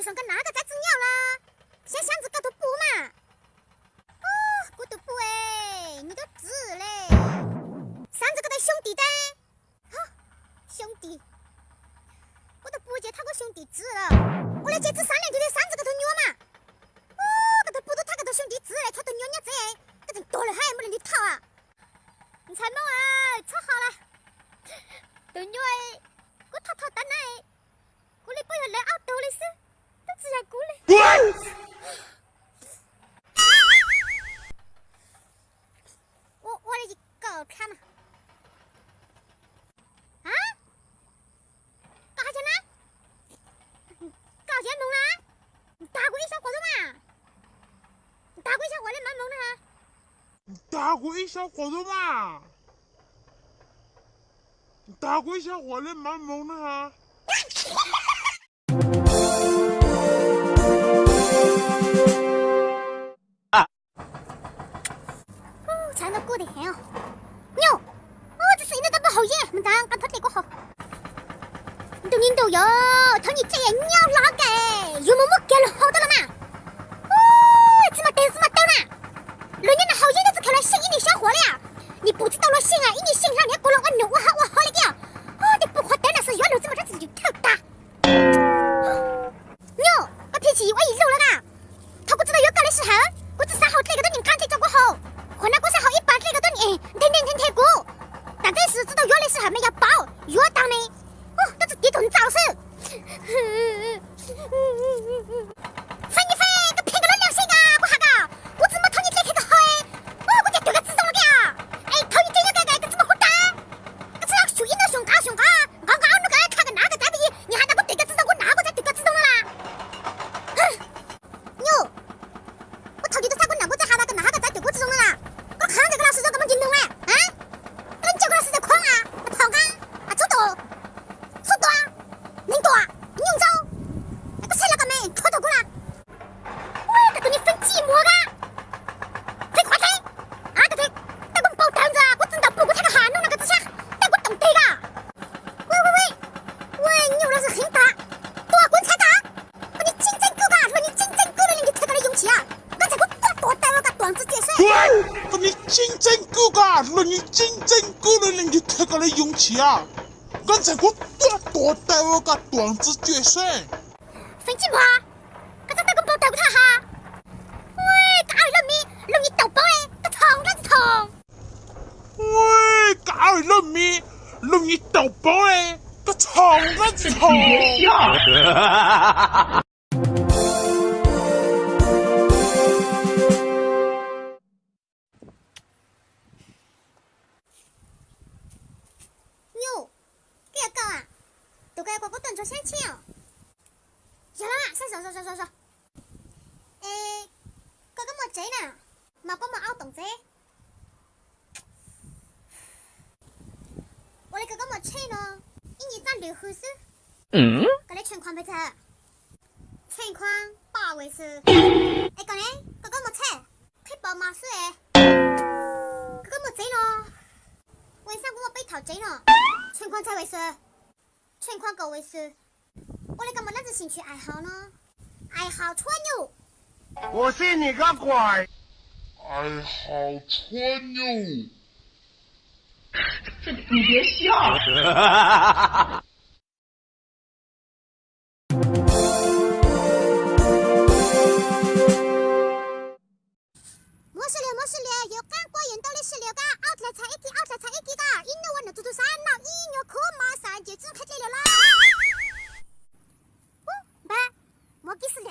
街上跟哪个在子鸟了？先箱子搞头布嘛。哦，搞头布哎，你都字嘞。三这个的兄弟的，好、兄弟，我都不见他个兄弟字了。我来接这3年就得三这个头鸟嘛。哦，个头布都他个头兄弟字嘞，他头鸟鸟子哎，个人多了还没人的讨啊。你猜梦哎，猜好了。头鸟哎，我讨单哎。我嚟背後嚟拗到你先，都只係估你。我嚟搞看嘛？啊？搞啥呢？搞啥弄啦？打過一小伙子嘛？打過一小伙子蠻懵的哈？打過一小伙子嘛？打過一小伙子蠻懵的哈？唱到过得很哦，牛，这是你的不好耶，唔当，刚他这个好，都领导哟，他你这鸟哪个，有么给了好多了嘛？怎么等啦？人家的好烟都只看了新一年小伙了呀，你不知道了新啊，一年新上年过了我牛我好了个，这不花灯那是原来这么日子就头大，牛，我脾气我一路了噶，他不知道有搞的时候，我只3号这个都你看这照顾好。河南国三号100这个多年，天过，但这时知道药的时候没要包，药当的，都是地头早手。分你分，个骗个人良心啊！我哈个，我怎么讨你这开个好哎？我就丢个自动了个，哎，讨你这个怎么好打？个这样树荫都熊高，刚刚那个看个哪个在比，你还那个对个自动，我哪个在对个自动了啦？牛，我讨你都猜过哪个在哈那个哪个在对个自动了啦？我看这个老师这个么运动嘞，啊？跟这个老师在框啊，跑杆啊，速度啊，能多啊，牛走，那个谁那个没拖头过了？喂，这个你分寂寞个，分快点，个腿，带我包单子，我真的不过他个哈弄那个之前，带我动腿个。喂，牛老师很大，多滚才大，把你竞争够个，说你竞争够了，你就开个勇气啊，刚才我多带我个段子解释。把你竞争够噶，让你竞争够了，你就开个来勇气啊！刚才我多带我个段子决胜。分寂寞啊！刚才带个包带不他哈？喂，个2人民容易倒包哎，个痛了就痛。喂，个2人民容易倒包哎，个痛了就痛。别笑。牛，这个搞啊，都该给我端着先请。行了，说。哥哥莫贼呢，冇帮我拗动贼。我的哥哥莫吹呢，一年赚6回数。个你存款不错，存款8位数。哎，个呢，哥哥莫吹，配宝马税。哥哥莫贼呢，为啥我被讨贼呢？存款3位数，存款9位数。我的干嘛那是兴趣爱好呢？爱好吹牛。我信你个鬼！爱好吹牛。你别笑。莫是了，有干过人到的16个，奥特才一个，因为我能做3脑音乐课马上就开这了啦。爸，莫给死了，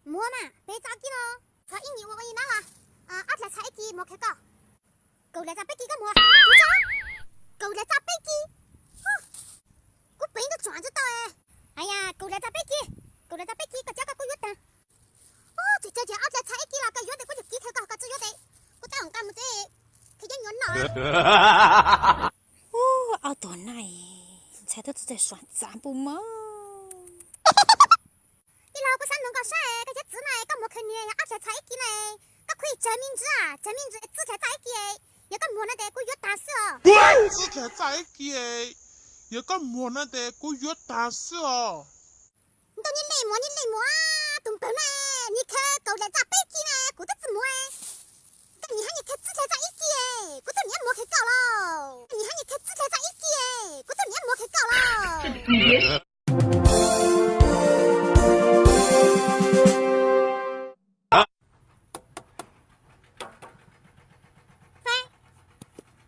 莫嘛，别着急咯，说1年我一拿啦，奥特才一个莫开搞，够了咋别几个莫，够了咋别几，我背个转子到哎呀，够了咋别几，个交个月单。最早奥特才一个啦，个月的我就几开搞个只月的，我在红干么子，佢一年拿。好多奶，猜到是在算账不嘛？你老婆山东搞啥？个些字呢？个莫看你奥特才一个呢，个可以证明字啊，证明字字才在一个，有个莫那的个月单是哦。字才在一个，有个莫那的个月单是哦。你到你累么啊？东北呢？你看狗来咋背机呢？骨头怎么哎？你看你看自来咋一机哎？骨头你莫开搞喽！你看你看自来咋一机哎？骨头你莫开搞喽！你别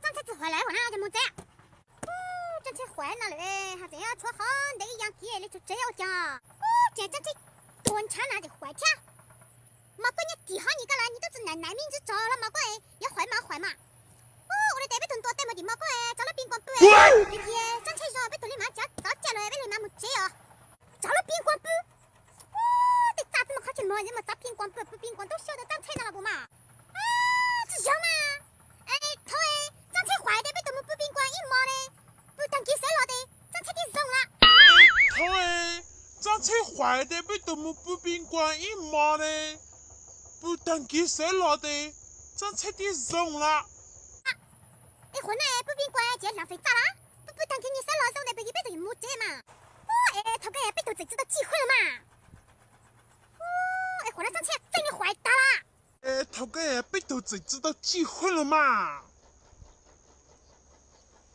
张车子回来，我那就没这样。张车回来了嘞，还真要穿好那个样子，你就这样讲。这张车端茶那就坏掉。马贵你地下你个啦，你都是男名字找了马贵，要坏嘛。我的代表团多带么的马贵，找了宾馆不？今天张车说被团里马叫到家了，被里马没接哦，找了宾馆不？这咋子么好去摸人么？找宾馆不宾馆都晓得张车那了不嘛？这样嘛？头张车坏的被他们不宾馆一摸嘞，不当给谁了的，张车给扔了。头张车坏的被他们不宾馆一摸嘞，不当给谁了的，张车给扔了。回来不宾馆就浪费咋啦？不当给你谁了扔的，被一辈子也没接嘛。头个被头才知道机会了嘛。回来张车真的坏大啦。头个被头才知道机会了嘛。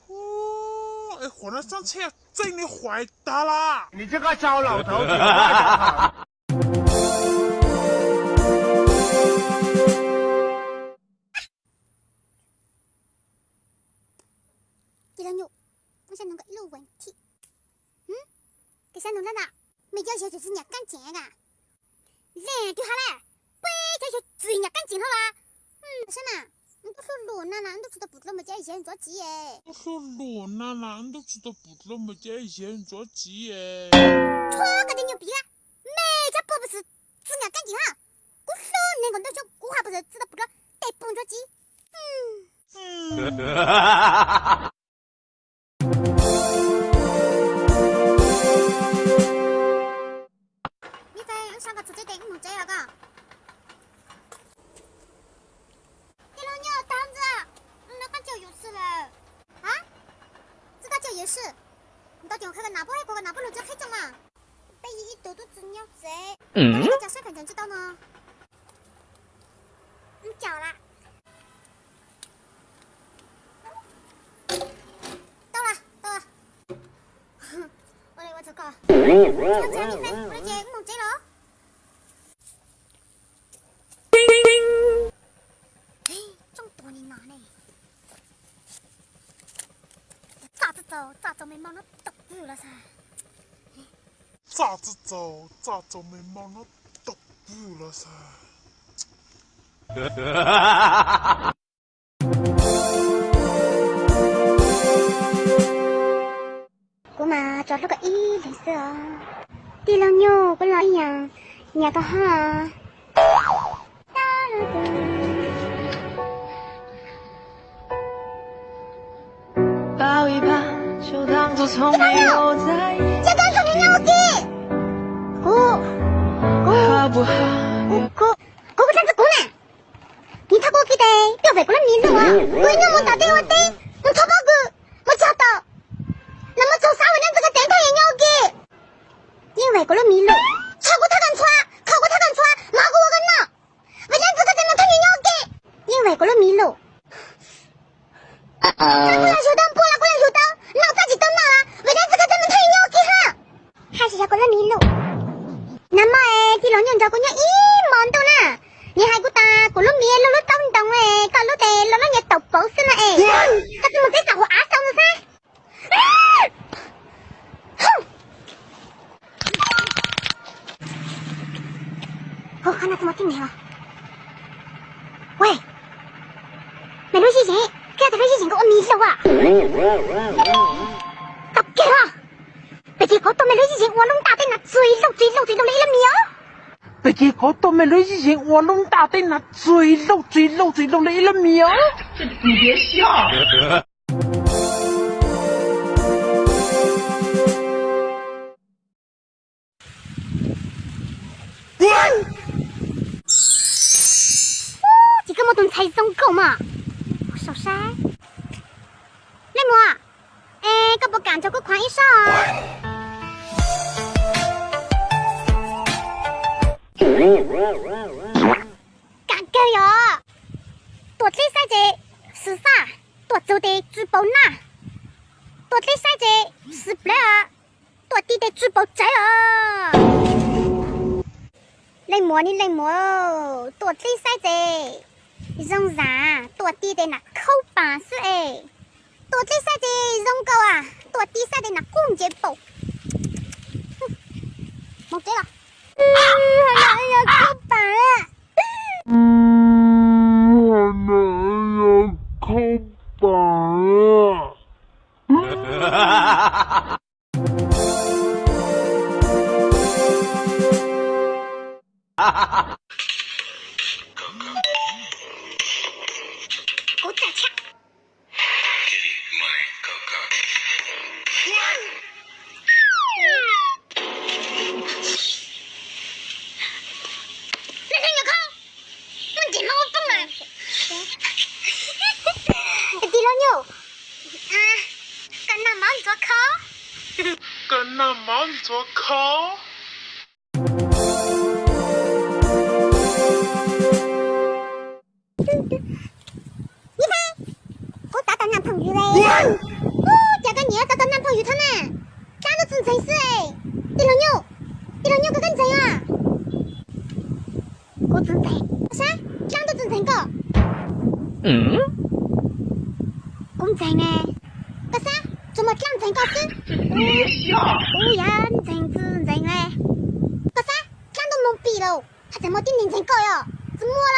回来张车真的坏大啦。你这个糟老头子，有话讲好。第二牛，我想弄个有问题。给啥弄了呢？没要求就是人家干净啊。人对下来，不要求追人家干净好吧？是嘛？你都说罗娜娜，你都知道不知道没叫以前人着急耶。我说罗娜娜，你都知道不知道没叫以前人着急耶。错个的牛逼啊！每家宝不是质量干净哈，我说那个都说我还不是知道不知道得蹦着急。你在上个出这点没这样个？第二牛当子，那个就有事了啊？知道就有事，你到电话看看哪部还过个哪部路就开中嘛？被一肚子鸟贼，那个叫谁反正知道呢？叫啦。到了，我这个，我这里面，我这没这了。这么多年拿呢，咋走没忙那都不了噻。咋子走没忙那都不了噻。姑妈找了个104，第二牛跟老一样，人家个哈。抱一抱，就当作从没有在一起。这个是你牛的，好不好？姑啥子姑呢？你他给我给的，不要为过了迷路啊！为那么大对我的，我超包个，我找到。那么做啥为了这个电台也牛的？因为过了迷路，超过他敢穿，靠过他敢穿，骂过我敢闹。为了这个电台也牛的，因为过了迷路。过来修灯，脑咋就到哪了？为了这个电台也牛的哈，还是要过了迷路。那么第二年照顾你一毛多呢，你还给打过了迷路了动搞了得了你豆包死了他怎么在找我阿嫂子噻？看那怎么进去了？喂，没录视频，这才录视频给我迷路啊！搞给了，别结果都没录视频，我弄大队那最漏了一了秒。别结果都没录视频，我弄大队那最漏了一了秒。你别笑。这个么东才送狗嘛？我手噻，雷木，个不干这个宽一少啊。嘎狗哟，多这赛者是啥？多走的珠宝哪？多这赛者是不了，多地的珠宝仔哦。来摸你来摸哦，多这赛者用啥？多地的那口巴是哎，多这赛者用够啊，多地赛的那公节包。冇这了。哎呀，口巴啊！口板啊！我再抢。来人有空，我今晚我疯了。地老牛，啊，跟那忙做口。跟那忙做口。你看，我找到男朋友嘞！哦，这个你要找到男朋友他呢？哪都真真是哎！地老牛，个跟谁啊？我真真，啥？哪都真真个？公仔呢？个啥？怎么讲真个是？别笑。乌鸦真真真嘞？个啥？哪都懵逼喽？还怎么定定真个哟？怎么喽？